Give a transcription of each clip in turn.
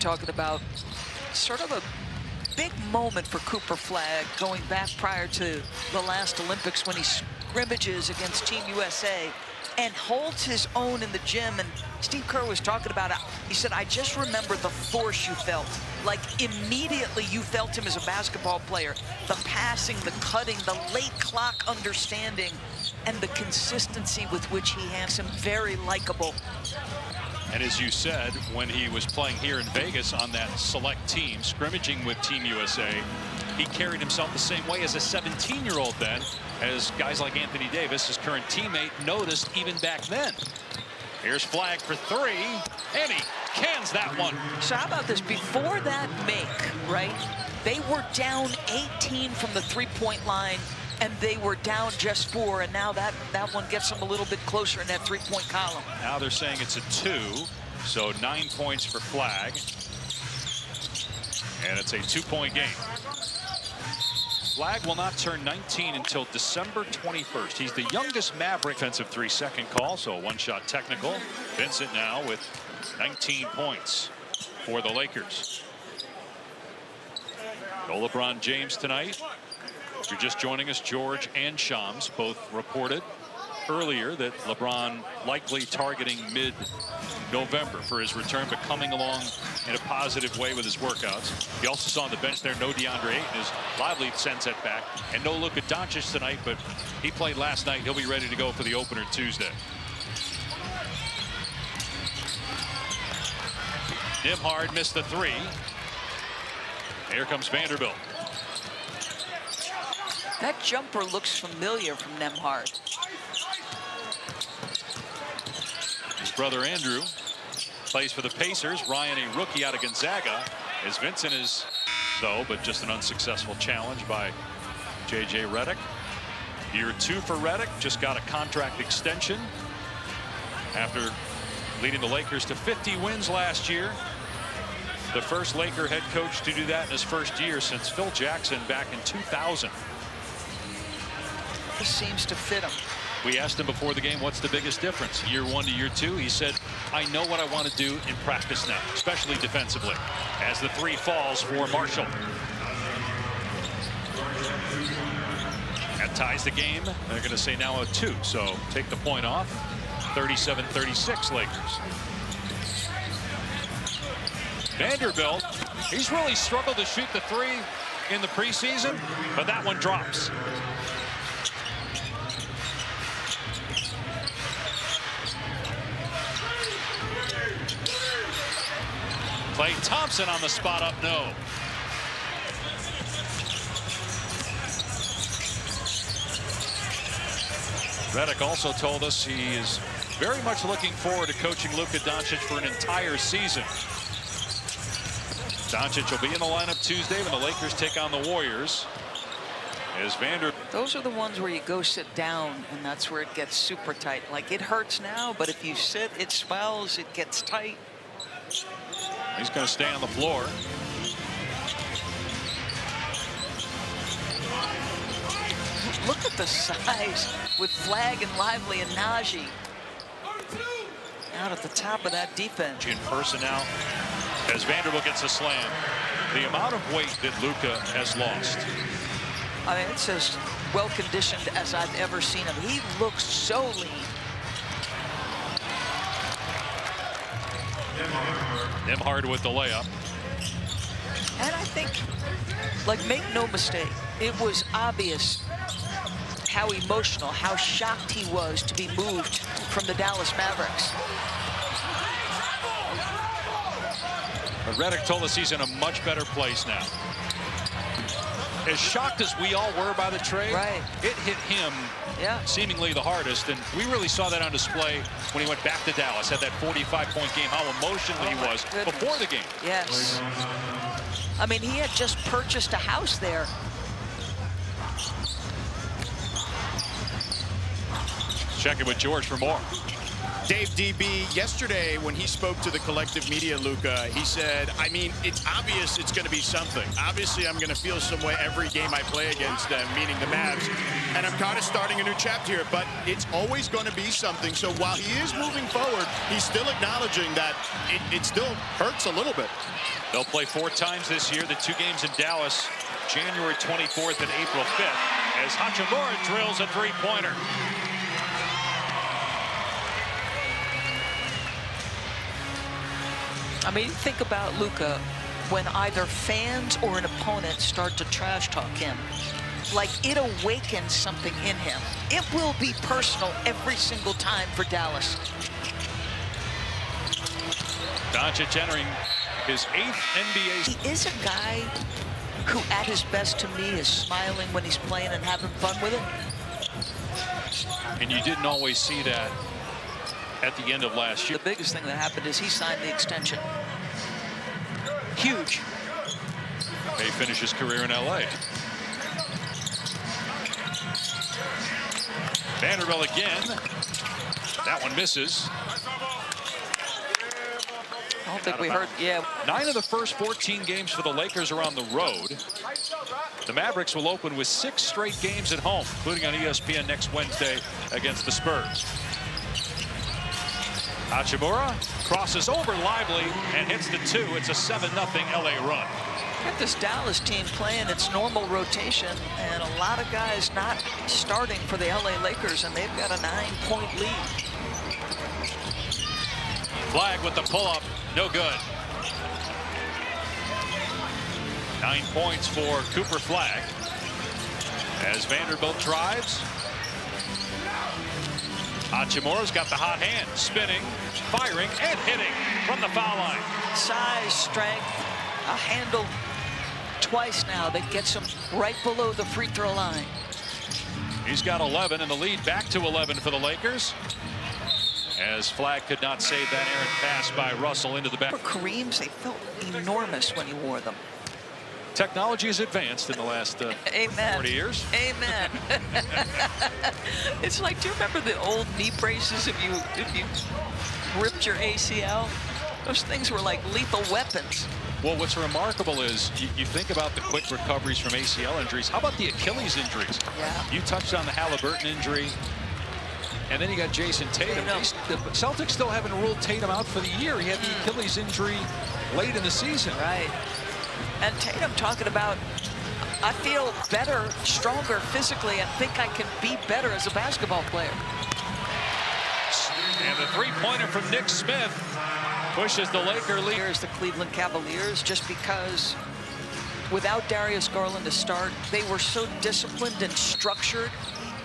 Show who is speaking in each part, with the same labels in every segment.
Speaker 1: Talking about sort of a big moment for Cooper Flagg going back prior to the last Olympics when he scrimmages against Team USA and holds his own in the gym. And Steve Kerr was talking about it. He said, I just remember the force you felt. Like immediately you felt him as a basketball player. The passing, the cutting, the late clock understanding, and the consistency with which he has him. Very likable.
Speaker 2: And as you said, when he was playing here in Vegas on that select team, scrimmaging with Team USA, he carried himself the same way as a 17-year-old then, as guys like Anthony Davis, his current teammate, noticed even back then. Here's Flagg for three, and he cans that one.
Speaker 1: So how about this? Before that make, right, they were down 18 from the three-point line, and they were down just 4, and now that one gets them a little bit closer in that three-point column.
Speaker 2: Now they're saying it's a 2, so 9 points for Flagg, and it's a 2-point game. Flagg will not turn 19 until December 21st. He's the youngest Maverick. Offensive 3-second call, so a one-shot technical. Vincent now with 19 points for the Lakers. No LeBron James tonight. If you're just joining us, George and Shams both reported earlier that LeBron likely targeting mid-November for his return, but coming along in a positive way with his workouts. You also saw on the bench there no DeAndre Ayton, is lively sends it back, and no Luka Doncic tonight, but he played last night. He'll be ready to go for the opener Tuesday. Nembhard missed the 3. Here comes Vanderbilt.
Speaker 1: That jumper looks familiar from Nembhard.
Speaker 2: His brother Andrew plays for the Pacers. Ryan, a rookie out of Gonzaga, as Vincent is, though, but just an unsuccessful challenge by J.J. Redick. Year 2 for Redick, just got a contract extension after leading the Lakers to 50 wins last year. The first Laker head coach to do that in his first year since Phil Jackson back in 2000.
Speaker 1: This seems to fit him.
Speaker 2: We asked him before the game, what's the biggest difference, year 1 to year 2? He said, I know what I want to do in practice now, especially defensively, as the 3 falls for Marshall. That ties the game. They're going to say now a 2, so take the point off. 37-36 Lakers. Vanderbilt, he's really struggled to shoot the 3 in the preseason, but that one drops. Klay Thompson on the spot up, no. Redick also told us he is very much looking forward to coaching Luka Doncic for an entire season. Doncic will be in the lineup Tuesday when the Lakers take on the Warriors. As
Speaker 1: Those are the ones where you go sit down, and that's where it gets super tight. Like, it hurts now, but if you sit, it swells, it gets tight.
Speaker 2: He's going to stay on the floor.
Speaker 1: Look at the size with Flagg and Lively and Najee out at the top of that defense.
Speaker 2: In personnel, as Vanderbilt gets a slam, the amount of weight that Luka has lost.
Speaker 1: I mean, it's as well conditioned as I've ever seen him. He looks so lean.
Speaker 2: Nembhard with the layup.
Speaker 1: And I think, like, make no mistake, it was obvious how emotional, how shocked he was to be moved from the Dallas Mavericks.
Speaker 2: But Redick told us he's in a much better place now. As shocked as we all were by the trade,
Speaker 1: right,
Speaker 2: it hit him seemingly the hardest, and we really saw that on display when he went back to Dallas, had that 45-point game, how emotional he was before the game.
Speaker 1: Yes. I mean, he had just purchased a house there.
Speaker 2: Check it with George for more.
Speaker 3: Dave DB, yesterday when he spoke to the collective media, Luka, he said, I mean, it's obvious it's going to be something. Obviously, I'm going to feel some way every game I play against them, meaning the Mavs. And I'm kind of starting a new chapter here, but it's always going to be something. So while he is moving forward, he's still acknowledging that it still hurts a little bit.
Speaker 2: They'll play 4 times this year, the 2 games in Dallas, January 24th and April 5th, as Hachimura drills a 3-pointer.
Speaker 1: I mean, think about Luka when either fans or an opponent start to trash talk him. Like, it awakens something in him. It will be personal every single time for Dallas.
Speaker 2: Doncic entering his 8th NBA.
Speaker 1: He is a guy who, at his best to me, is smiling when he's playing and having fun with it.
Speaker 2: And you didn't always see that at the end of last year.
Speaker 1: The biggest thing that happened is he signed the extension. Huge.
Speaker 2: He finished his career in LA. Vanderbilt again. That one misses.
Speaker 1: I don't think we heard, yeah.
Speaker 2: 9 of the first 14 games for the Lakers are on the road. The Mavericks will open with 6 straight games at home, including on ESPN next Wednesday against the Spurs. Hachimura crosses over Lively and hits the 2. It's a 7-0 LA run.
Speaker 1: Got this Dallas team playing its normal rotation, and a lot of guys not starting for the LA Lakers, and they've got a 9-point lead.
Speaker 2: Flagg with the pull-up, no good. 9 points for Cooper Flagg as Vanderbilt drives. Hachimura's got the hot hand, spinning, firing, and hitting from the foul line.
Speaker 1: Size, strength, a handle twice now that gets him right below the free throw line.
Speaker 2: He's got 11, and the lead back to 11 for the Lakers, as Flagg could not save that errant pass by Russell into the back.
Speaker 1: For Kareem's, they felt enormous when he wore them.
Speaker 2: Technology has advanced in the last 40 years.
Speaker 1: Amen. It's like, do you remember the old knee braces if you ripped your ACL? Those things were like lethal weapons.
Speaker 2: Well, what's remarkable is you think about the quick recoveries from ACL injuries. How about the Achilles injuries?
Speaker 1: Yeah.
Speaker 2: You touched on the Halliburton injury. And then you got Jason Tatum. The Celtics still haven't ruled Tatum out for the year. He had the Achilles injury late in the season.
Speaker 1: Right. And Tatum talking about, I feel better, stronger physically, and think I can be better as a basketball player.
Speaker 2: And the 3-pointer from Nick Smith pushes the Laker lead.
Speaker 1: Here's the Cleveland Cavaliers, just because without Darius Garland to start, they were so disciplined and structured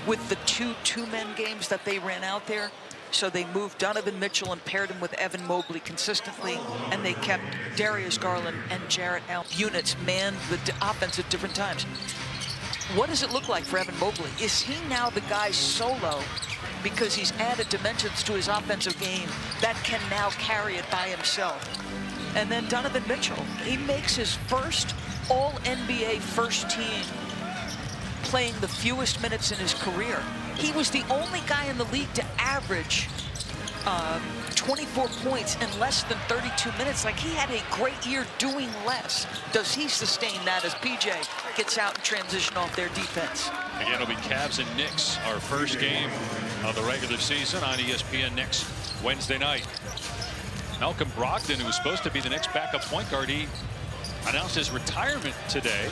Speaker 1: with the 2 two-man games that they ran out there. So they moved Donovan Mitchell and paired him with Evan Mobley consistently, and they kept Darius Garland and Jarrett Allen units manned the offense at different times. What does it look like for Evan Mobley? Is he now the guy solo because he's added dimensions to his offensive game that can now carry it by himself? And then Donovan Mitchell, he makes his first All-NBA first team, playing the fewest minutes in his career. He was the only guy in the league to average 24 points in less than 32 minutes. Like, he had a great year doing less. Does he sustain that as PJ gets out and transition off their defense?
Speaker 2: Again, it'll be Cavs and Knicks, our first game of the regular season on ESPN next Wednesday night. Malcolm Brogdon, who was supposed to be the next backup point guard, he announced his retirement today.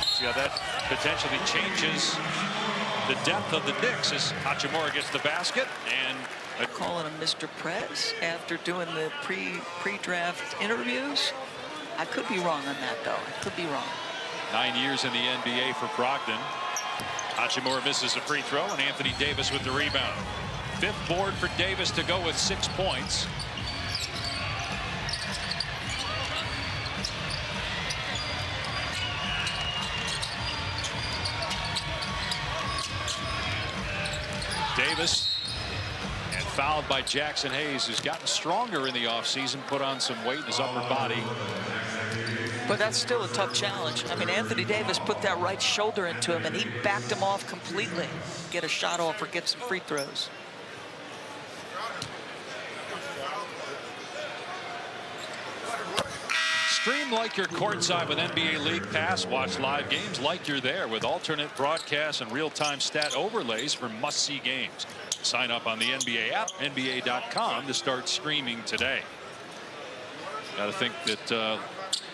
Speaker 2: See how that potentially changes the depth of the Knicks as Hachimura gets the basket. And
Speaker 1: calling him Mr. Prez after doing the pre-draft interviews. I could be wrong on that, though. I could be wrong.
Speaker 2: 9 years in the NBA for Brogdon. Hachimura misses a free throw, and Anthony Davis with the rebound. 5th board for Davis to go with 6 points. Davis, and fouled by Jackson Hayes, who's gotten stronger in the offseason, put on some weight in his upper body.
Speaker 1: But that's still a tough challenge. I mean, Anthony Davis put that right shoulder into him, and he backed him off completely. Get a shot off or get some free throws.
Speaker 2: Stream like you're courtside with NBA League Pass. Watch live games like you're there with alternate broadcasts and real-time stat overlays for must-see games. Sign up on the NBA app, NBA.com, to start streaming today. Got to think that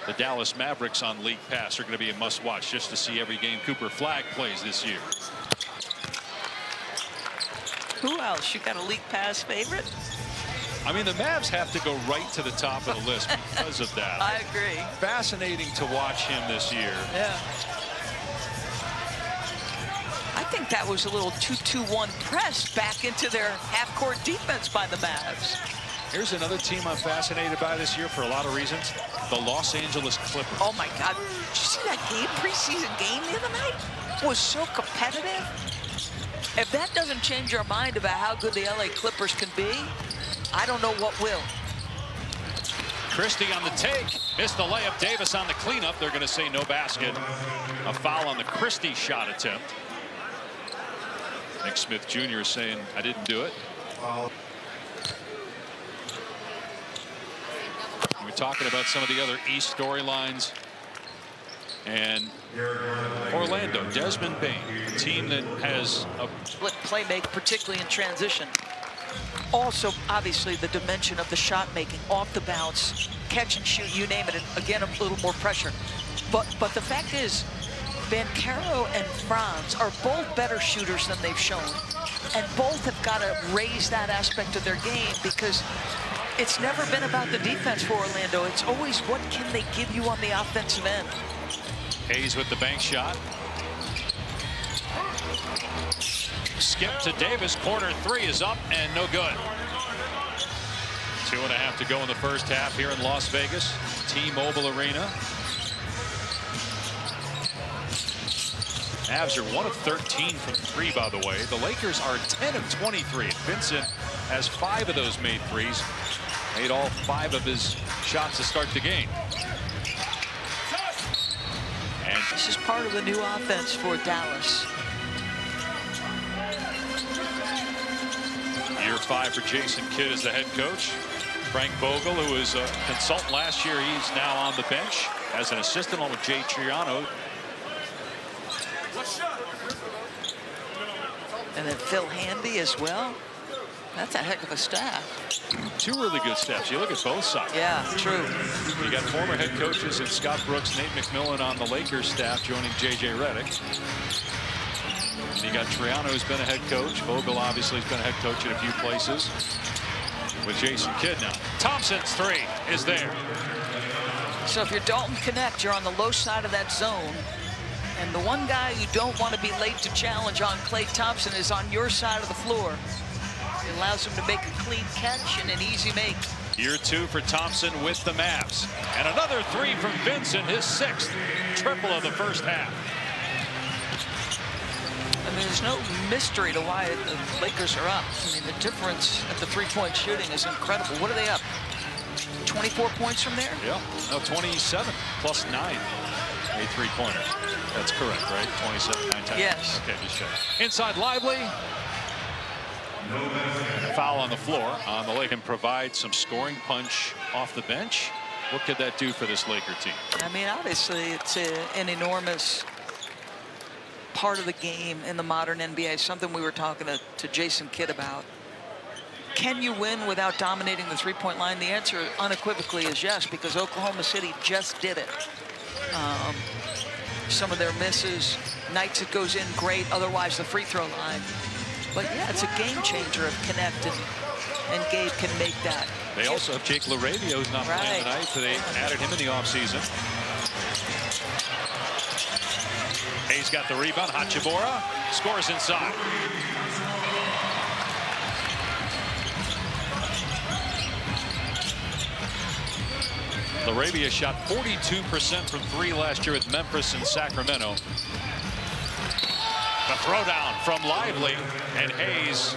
Speaker 2: the Dallas Mavericks on League Pass are going to be a must-watch just to see every game Cooper Flagg plays this year.
Speaker 1: Who else? You got a League Pass favorite?
Speaker 2: I mean, the Mavs have to go right to the top of the list because of that.
Speaker 1: I agree.
Speaker 2: Fascinating to watch him this year.
Speaker 1: Yeah. I think that was a little 2-2-1 press back into their half-court defense by the Mavs.
Speaker 2: Here's another team I'm fascinated by this year for a lot of reasons. The Los Angeles Clippers.
Speaker 1: Oh, my God. Did you see that game, preseason game the other night? It was so competitive. If that doesn't change your mind about how good the LA Clippers can be, I don't know what will.
Speaker 2: Christie on the take. Missed the layup. Davis on the cleanup. They're going to say no basket. A foul on the Christie shot attempt. Nick Smith Jr. saying, I didn't do it. We're talking about some of the other East storylines. And Orlando, Desmond Bane, a team that has a
Speaker 1: split play make, particularly in transition. Also, obviously, the dimension of the shot making, off the bounce, catch and shoot, you name it. And again, a little more pressure. But the fact is, Banchero and Franz are both better shooters than they've shown. And both have got to raise that aspect of their game, because it's never been about the defense for Orlando. It's always what can they give you on the offensive end.
Speaker 2: Hayes with the bank shot. Skip to Davis. Corner three is up and no good. 2.5 to go in the first half here in Las Vegas, T-Mobile Arena. Mavs are 1 of 13 from 3, by the way. The Lakers are 10 of 23. And Vincent has 5 of those made threes. Made all 5 of his shots to start the game. And
Speaker 1: this is part of the new offense for Dallas.
Speaker 2: Year 5 for Jason Kidd as the head coach. Frank Vogel, who was a consultant last year, he's now on the bench as an assistant along with Jay Triano.
Speaker 1: And then Phil Handy as well. That's a heck of a staff.
Speaker 2: 2 really good staffs. You look at both sides.
Speaker 1: Yeah, true.
Speaker 2: You got former head coaches in Scott Brooks, Nate McMillan on the Lakers staff joining J.J. Redick. And you got Triano, who's been a head coach. Vogel obviously has been a head coach at a few places. With Jason Kidd now. Thompson's 3 is there.
Speaker 1: So if you're Dalton Connect, you're on the low side of that zone. And the one guy you don't want to be late to challenge on, Klay Thompson, is on your side of the floor. It allows him to make a clean catch and an easy make.
Speaker 2: Year 2 for Thompson with the Mavs. And another 3 from Vincent, his 6th. Triple of the first half.
Speaker 1: I mean, there's no mystery to why the Lakers are up. I mean, the difference at the three-point shooting is incredible. What are they up? 24 points from there?
Speaker 2: Yeah, no, 27 plus 9. A three-pointer. That's correct, right? 27, 9 times.
Speaker 1: Yes.
Speaker 2: Okay, just check. Inside Lively. Foul on the floor on the Lake, and provide some scoring punch off the bench. What could that do for this Laker team?
Speaker 1: I mean, obviously, it's an enormous part of the game in the modern NBA. Something we were talking to Jason Kidd about. Can you win without dominating the three-point line? The answer unequivocally is yes, because Oklahoma City just did it. Some of their misses, nights it goes in great, otherwise the free throw line. But yeah, it's a game changer if Connect and Gabe can make that.
Speaker 2: They also have Jake LaRavia, who's not playing tonight, so they added him in the offseason. Hayes got the rebound. Hachimura scores inside. LaRavia shot 42% from 3 last year with Memphis and Sacramento. The throwdown from Lively, and Hayes